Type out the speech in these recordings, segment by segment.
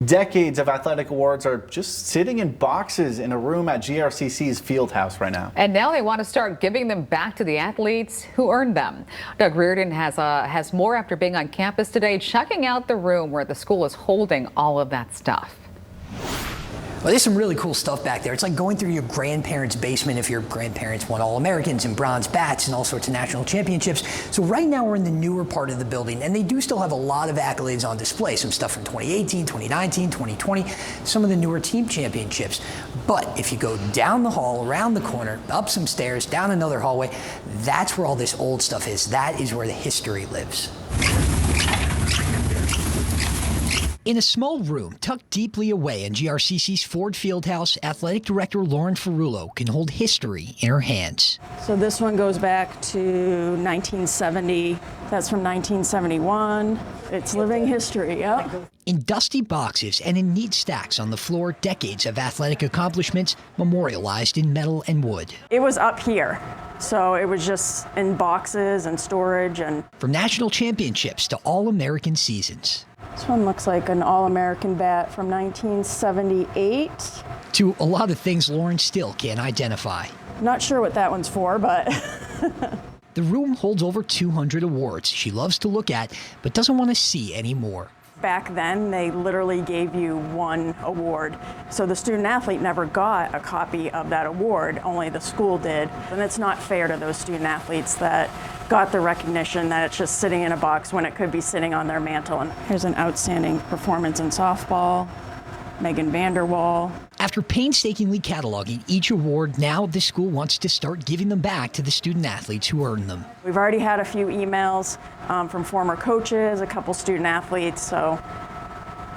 Decades of athletic awards are just sitting in boxes in a room at GRCC's field house right now. And now they want to start giving them back to the athletes who earned them. Doug Reardon has more after being on campus today, checking out the room where the school is holding all of that stuff. Well, there's some really cool stuff back there. It's like going through your grandparents' basement if your grandparents won All-Americans and bronze bats and all sorts of national championships. So right now we're in the newer part of the building, and they do still have a lot of accolades on display. Some stuff from 2018, 2019, 2020, some of the newer team championships. But if you go down the hall, around the corner, up some stairs, down another hallway, that's where all this old stuff is. That is where the history lives. In a small room tucked deeply away in GRCC's Ford Fieldhouse, Athletic Director Lauren Ferrulo can hold history in her hands. So this one goes back to 1970. That's from 1971. It's living history, yep. In dusty boxes and in neat stacks on the floor, decades of athletic accomplishments memorialized in metal and wood. It was up here, so it was just in boxes and storage. And from national championships to All-American seasons. This one looks like an All-American bat from 1978. To a lot of things Lauren still can't identify. Not sure what that one's for, but... The room holds over 200 awards she loves to look at, but doesn't want to see anymore. Back then, they literally gave you one award. So the student athlete never got a copy of that award, only the school did. And it's not fair to those student athletes that got the recognition that it's just sitting in a box when it could be sitting on their mantle. And here's an outstanding performance in softball, Megan Vanderwall. After painstakingly cataloging each award, now the school wants to start giving them back to the student athletes who earned them. We've already had a few emails from former coaches, a couple student athletes, so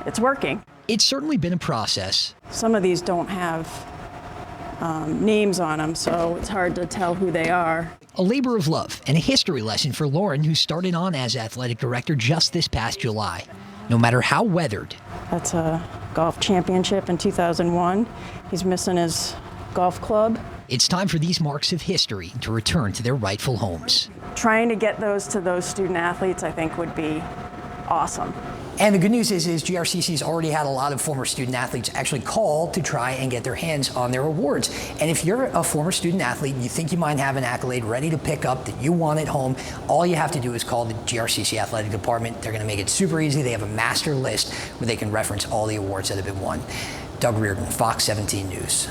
it's working. It's certainly been a process. Some of these don't have names on them, so it's hard to tell who they are. A labor of love and a history lesson for Lauren, who started on as athletic director just this past July. No matter how weathered. That's a golf championship in 2001. He's missing his golf club. It's time for these marks of history to return to their rightful homes. Trying to get those to those student athletes, I think, would be awesome. And the good news is GRCC's already had a lot of former student athletes actually call to try and get their hands on their awards. And if you're a former student athlete and you think you might have an accolade ready to pick up that you want at home, all you have to do is call the GRCC athletic department. They're going to make it super easy. They have a master list where they can reference all the awards that have been won. Doug Reardon, Fox 17 News.